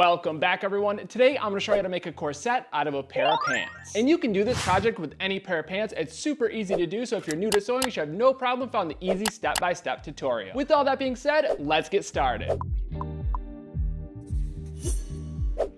Welcome back everyone. Today I'm going to show you how to make a corset out of a pair of pants. And you can do this project with any pair of pants. It's super easy to do, so if you're new to sewing, you should have no problem following the easy step-by-step tutorial. With all that being said, let's get started.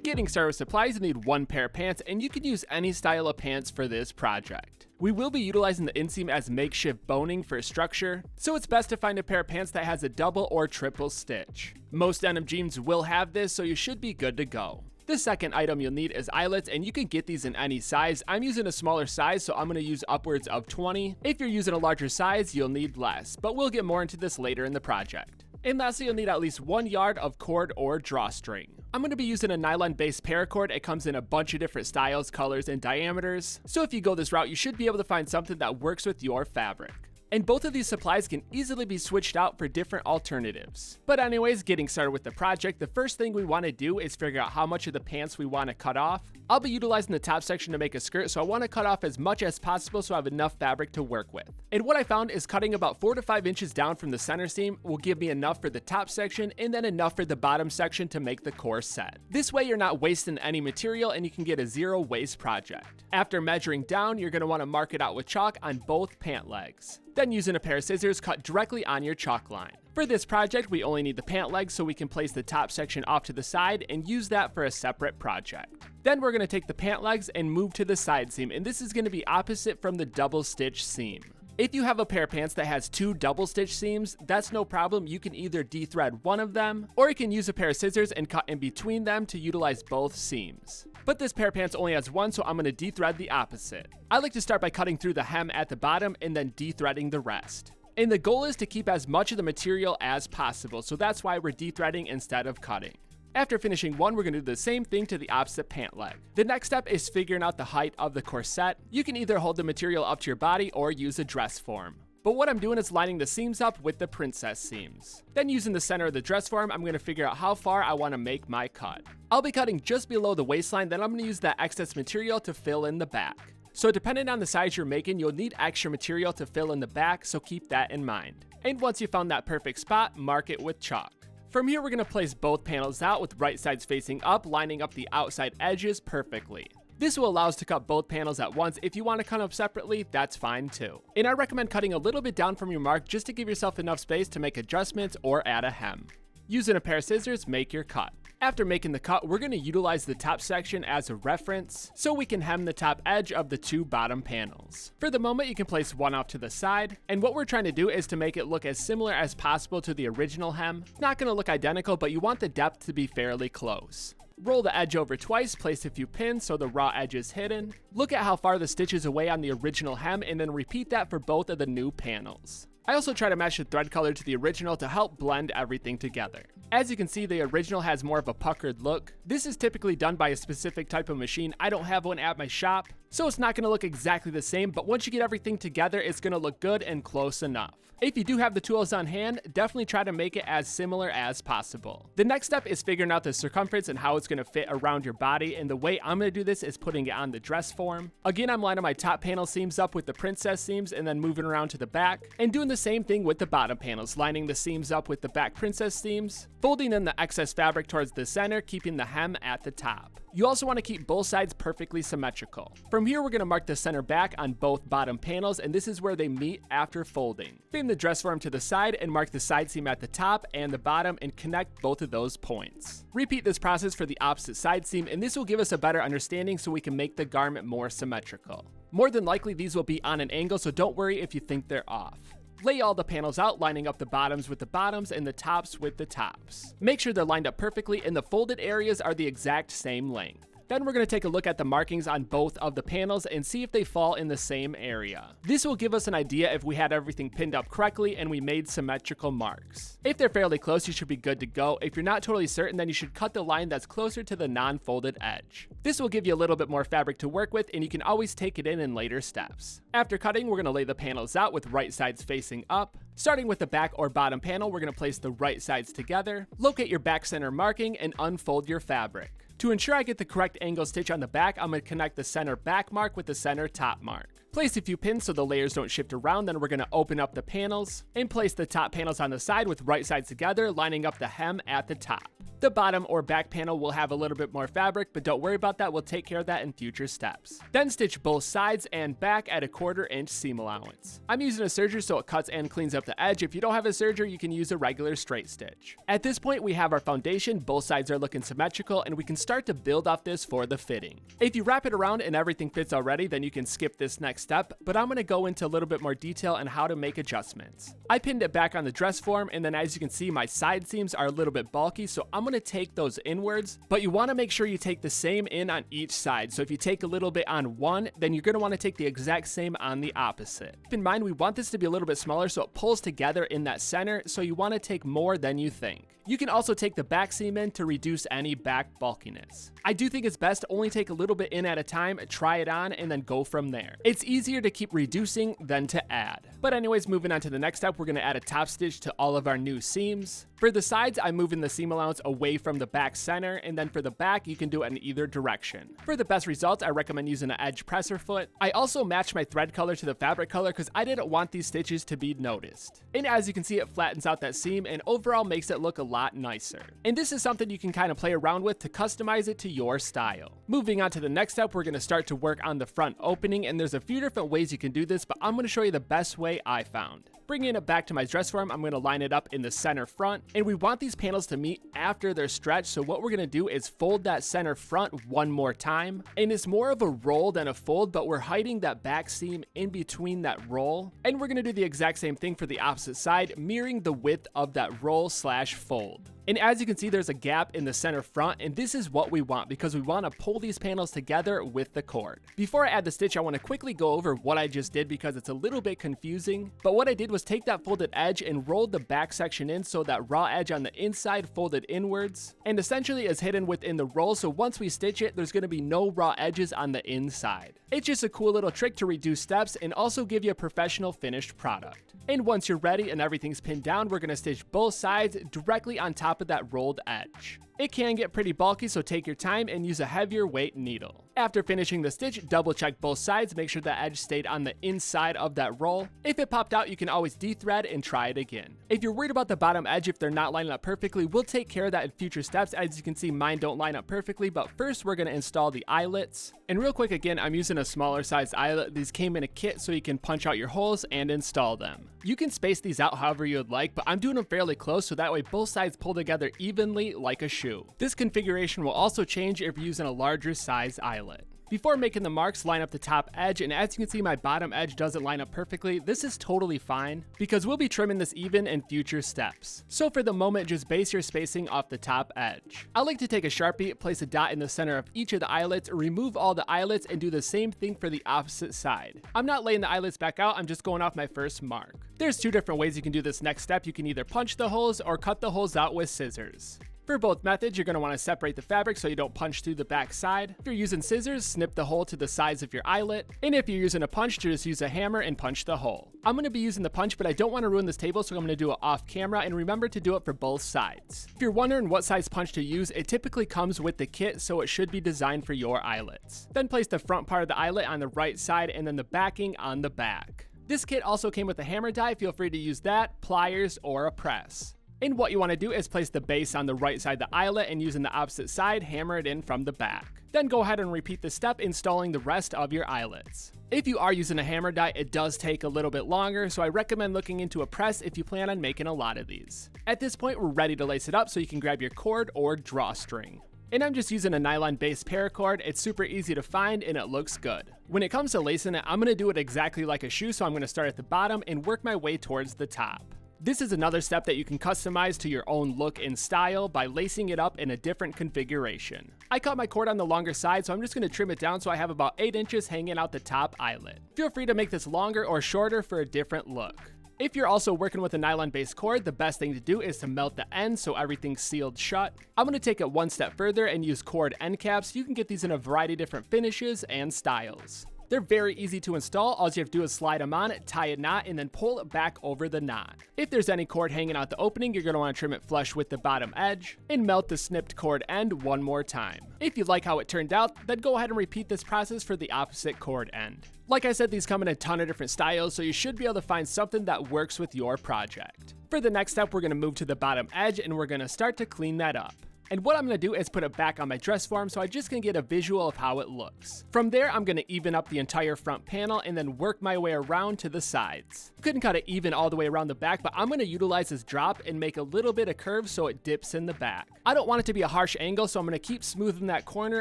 Getting started with supplies, you need one pair of pants, and you can use any style of pants for this project. We will be utilizing the inseam as makeshift boning for structure, so it's best to find a pair of pants that has a double or triple stitch. Most denim jeans will have this, so you should be good to go. The second item you'll need is eyelets, and you can get these in any size. I'm using a smaller size, so I'm going to use upwards of 20. If you're using a larger size, you'll need less, but we'll get more into this later in the project. And lastly, you'll need at least 1 yard of cord or drawstring. I'm going to be using a nylon-based paracord. It comes in a bunch of different styles, colors, and diameters. So if you go this route, you should be able to find something that works with your fabric. And both of these supplies can easily be switched out for different alternatives. But anyways, getting started with the project, the first thing we want to do is figure out how much of the pants we want to cut off. I'll be utilizing the top section to make a skirt, so I want to cut off as much as possible so I have enough fabric to work with. And what I found is cutting about 4 to 5 inches down from the center seam will give me enough for the top section and then enough for the bottom section to make the corset. This way you're not wasting any material and you can get a zero waste project. After measuring down, you're going to want to mark it out with chalk on both pant legs. Then using a pair of scissors, cut directly on your chalk line. For this project, we only need the pant legs, so we can place the top section off to the side and use that for a separate project. Then we're going to take the pant legs and move to the side seam, and this is going to be opposite from the double stitch seam. If you have a pair of pants that has 2 double stitch seams, that's no problem. You can either dethread one of them, or you can use a pair of scissors and cut in between them to utilize both seams. But this pair of pants only has one, so I'm going to dethread the opposite. I like to start by cutting through the hem at the bottom and then dethreading the rest. And the goal is to keep as much of the material as possible, so that's why we're dethreading instead of cutting. After finishing one, we're going to do the same thing to the opposite pant leg. The next step is figuring out the height of the corset. You can either hold the material up to your body or use a dress form. But what I'm doing is lining the seams up with the princess seams. Then using the center of the dress form, I'm going to figure out how far I want to make my cut. I'll be cutting just below the waistline, then I'm going to use that excess material to fill in the back. So depending on the size you're making, you'll need extra material to fill in the back, so keep that in mind. And once you found that perfect spot, mark it with chalk. From here, we're going to place both panels out with right sides facing up, lining up the outside edges perfectly. This will allow us to cut both panels at once. If you want to cut them separately, that's fine too. And I recommend cutting a little bit down from your mark just to give yourself enough space to make adjustments or add a hem. Using a pair of scissors, make your cut. After making the cut, we're going to utilize the top section as a reference so we can hem the top edge of the 2 bottom panels. For the moment, you can place one off to the side, and what we're trying to do is to make it look as similar as possible to the original hem. It's not going to look identical, but you want the depth to be fairly close. Roll the edge over twice, place a few pins so the raw edge is hidden. Look at how far the stitch is away on the original hem, and then repeat that for both of the new panels. I also try to match the thread color to the original to help blend everything together. As you can see, the original has more of a puckered look. This is typically done by a specific type of machine. I don't have one at my shop, so it's not going to look exactly the same, but once you get everything together, it's going to look good and close enough. If you do have the tools on hand, definitely try to make it as similar as possible. The next step is figuring out the circumference and how it's going to fit around your body, and the way I'm going to do this is putting it on the dress form. Again, I'm lining my top panel seams up with the princess seams and then moving around to the back, and doing the same thing with the bottom panels, lining the seams up with the back princess seams, folding in the excess fabric towards the center, keeping the hem at the top. You also want to keep both sides perfectly symmetrical. From here, we're going to mark the center back on both bottom panels, and this is where they meet after folding. Frame the dress form to the side and mark the side seam at the top and the bottom and connect both of those points. Repeat this process for the opposite side seam, and this will give us a better understanding so we can make the garment more symmetrical. More than likely, these will be on an angle, so don't worry if you think they're off. Lay all the panels out, lining up the bottoms with the bottoms and the tops with the tops. Make sure they're lined up perfectly and the folded areas are the exact same length. Then we're going to take a look at the markings on both of the panels and see if they fall in the same area. This will give us an idea if we had everything pinned up correctly and we made symmetrical marks. If they're fairly close, you should be good to go. If you're not totally certain, then you should cut the line that's closer to the non-folded edge. This will give you a little bit more fabric to work with, and you can always take it in later steps. After cutting, we're going to lay the panels out with right sides facing up. Starting with the back or bottom panel, we're going to place the right sides together, locate your back center marking, and unfold your fabric. To ensure I get the correct angle stitch on the back, I'm going to connect the center back mark with the center top mark. Place a few pins so the layers don't shift around, then we're going to open up the panels and place the top panels on the side with right sides together, lining up the hem at the top. The bottom or back panel will have a little bit more fabric, but don't worry about that, we'll take care of that in future steps. Then stitch both sides and back at a 1/4 inch seam allowance. I'm using a serger so it cuts and cleans up the edge. If you don't have a serger, you can use a regular straight stitch. At this point, we have our foundation, both sides are looking symmetrical, and we can start to build off this for the fitting. If you wrap it around and everything fits already, then you can skip this next step, but I'm going to go into a little bit more detail on how to make adjustments. I pinned it back on the dress form, and then as you can see, my side seams are a little bit bulky, so I'm going to take those inwards, but you want to make sure you take the same in on each side. So if you take a little bit on one, then you're going to want to take the exact same on the opposite. Keep in mind, we want this to be a little bit smaller so it pulls together in that center, so you want to take more than you think. You can also take the back seam in to reduce any back bulkiness. I do think it's best to only take a little bit in at a time, try it on, and then go from there. It's easier to keep reducing than to add. But anyways, moving on to the next step, we're going to add a top stitch to all of our new seams. For the sides, I'm moving the seam allowance away from the back center, and then for the back, you can do it in either direction. For the best results, I recommend using an edge presser foot. I also matched my thread color to the fabric color because I didn't want these stitches to be noticed. And as you can see, it flattens out that seam and overall makes it look a lot nicer. And this is something you can kind of play around with to customize it to your style. Moving on to the next step, we're going to start to work on the front opening, and there's a few different ways you can do this, but I'm going to show you the best way I found. Bringing it back to my dress form, I'm going to line it up in the center front, and we want these panels to meet after they're stretched, so what we're going to do is fold that center front one more time, and it's more of a roll than a fold, but we're hiding that back seam in between that roll, and we're going to do the exact same thing for the opposite side, mirroring the width of that roll slash fold. And as you can see, there's a gap in the center front, and this is what we want because we want to pull these panels together with the cord. Before I add the stitch, I want to quickly go over what I just did because it's a little bit confusing, but what I did was take that folded edge and rolled the back section in so that raw edge on the inside folded inwards and essentially is hidden within the roll, so once we stitch it, there's going to be no raw edges on the inside. It's just a cool little trick to reduce steps and also give you a professional finished product. And once you're ready and everything's pinned down, we're going to stitch both sides directly on top of that rolled edge. It can get pretty bulky, so take your time and use a heavier weight needle. After finishing the stitch, double check both sides, make sure the edge stayed on the inside of that roll. If it popped out, you can always dethread and try it again. If you're worried about the bottom edge, if they're not lining up perfectly, we'll take care of that in future steps. As you can see, mine don't line up perfectly, but first we're going to install the eyelets. And real quick, again, I'm using a smaller size eyelet. These came in a kit so you can punch out your holes and install them. You can space these out however you would like, but I'm doing them fairly close so that way both sides pull together evenly like a shoe. This configuration will also change if you're using a larger size eyelet. Before making the marks, line up the top edge, and as you can see, my bottom edge doesn't line up perfectly. This is totally fine because we'll be trimming this even in future steps. So for the moment, just base your spacing off the top edge. I like to take a Sharpie, place a dot in the center of each of the eyelets, remove all the eyelets, and do the same thing for the opposite side. I'm not laying the eyelets back out, I'm just going off my first mark. There's two different ways you can do this next step. You can either punch the holes or cut the holes out with scissors. For both methods, you're going to want to separate the fabric so you don't punch through the back side. If you're using scissors, snip the hole to the size of your eyelet. And if you're using a punch, just use a hammer and punch the hole. I'm going to be using the punch, but I don't want to ruin this table, so I'm going to do it off camera, and remember to do it for both sides. If you're wondering what size punch to use, it typically comes with the kit, so it should be designed for your eyelets. Then place the front part of the eyelet on the right side and then the backing on the back. This kit also came with a hammer die. Feel free to use that, pliers, or a press. And what you want to do is place the base on the right side of the eyelet and using the opposite side, hammer it in from the back. Then go ahead and repeat the step, installing the rest of your eyelets. If you are using a hammer die, it does take a little bit longer, so I recommend looking into a press if you plan on making a lot of these. At this point, we're ready to lace it up, so you can grab your cord or drawstring. And I'm just using a nylon-based paracord. It's super easy to find and it looks good. When it comes to lacing it, I'm going to do it exactly like a shoe, so I'm going to start at the bottom and work my way towards the top. This is another step that you can customize to your own look and style by lacing it up in a different configuration. I cut my cord on the longer side, so I'm just going to trim it down so I have about 8 inches hanging out the top eyelet. Feel free to make this longer or shorter for a different look. If you're also working with a nylon-based cord, the best thing to do is to melt the ends so everything's sealed shut. I'm going to take it one step further and use cord end caps. You can get these in a variety of different finishes and styles. They're very easy to install. All you have to do is slide them on, tie a knot, and then pull it back over the knot. If there's any cord hanging out the opening, you're going to want to trim it flush with the bottom edge and melt the snipped cord end one more time. If you like how it turned out, then go ahead and repeat this process for the opposite cord end. Like I said, these come in a ton of different styles, so you should be able to find something that works with your project. For the next step, we're going to move to the bottom edge and we're going to start to clean that up. And what I'm going to do is put it back on my dress form so I just can get a visual of how it looks. From there, I'm going to even up the entire front panel and then work my way around to the sides. Couldn't cut it even all the way around the back, but I'm going to utilize this drop and make a little bit of curve so it dips in the back. I don't want it to be a harsh angle, so I'm going to keep smoothing that corner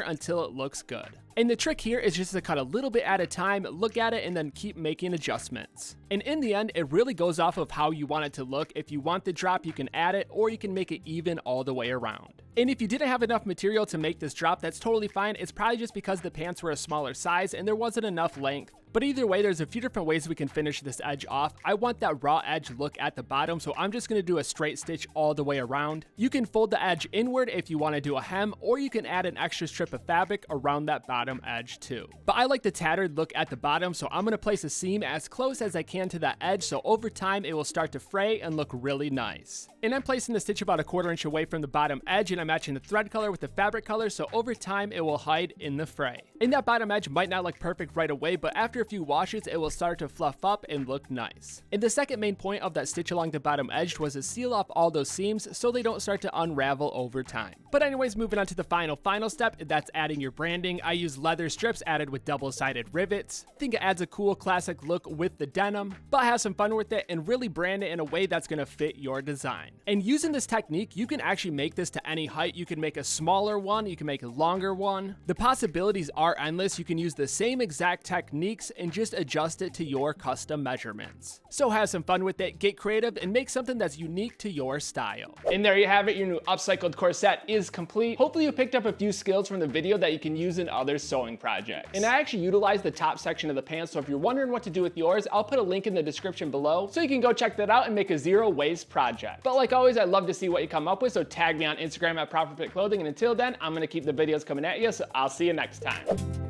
until it looks good. And the trick here is just to cut a little bit at a time, look at it, and then keep making adjustments. And in the end, it really goes off of how you want it to look. If you want the drop, you can add it, or you can make it even all the way around. And if you didn't have enough material to make this drop, that's totally fine. It's probably just because the pants were a smaller size and there wasn't enough length. But either way, there's a few different ways we can finish this edge off. I want that raw edge look at the bottom, so I'm just going to do a straight stitch all the way around. You can fold the edge inward if you want to do a hem, or you can add an extra strip of fabric around that bottom edge too. But I like the tattered look at the bottom, so I'm going to place a seam as close as I can to that edge, so over time it will start to fray and look really nice. And I'm placing the stitch about 1/4 inch away from the bottom edge, and I'm matching the thread color with the fabric color, so over time it will hide in the fray. And that bottom edge might not look perfect right away, but after a few washes, it will start to fluff up and look nice. And the second main point of that stitch along the bottom edge was to seal off all those seams so they don't start to unravel over time. But anyways, moving on to the final step, that's adding your branding. I use leather strips added with double-sided rivets. I think it adds a cool classic look with the denim, but have some fun with it and really brand it in a way that's going to fit your design. And using this technique, you can actually make this to any height. You can make a smaller one, you can make a longer one. The possibilities are endless. You can use the same exact techniques and just adjust it to your custom measurements. So have some fun with it, get creative, and make something that's unique to your style. And there you have it, your new upcycled corset is complete. Hopefully you picked up a few skills from the video that you can use in other sewing projects. And I actually utilized the top section of the pants, so if you're wondering what to do with yours, I'll put a link in the description below so you can go check that out and make a zero waste project. But like always, I'd love to see what you come up with, so tag me on Instagram at ProperFitClothing, and until then, I'm gonna keep the videos coming at you, so I'll see you next time.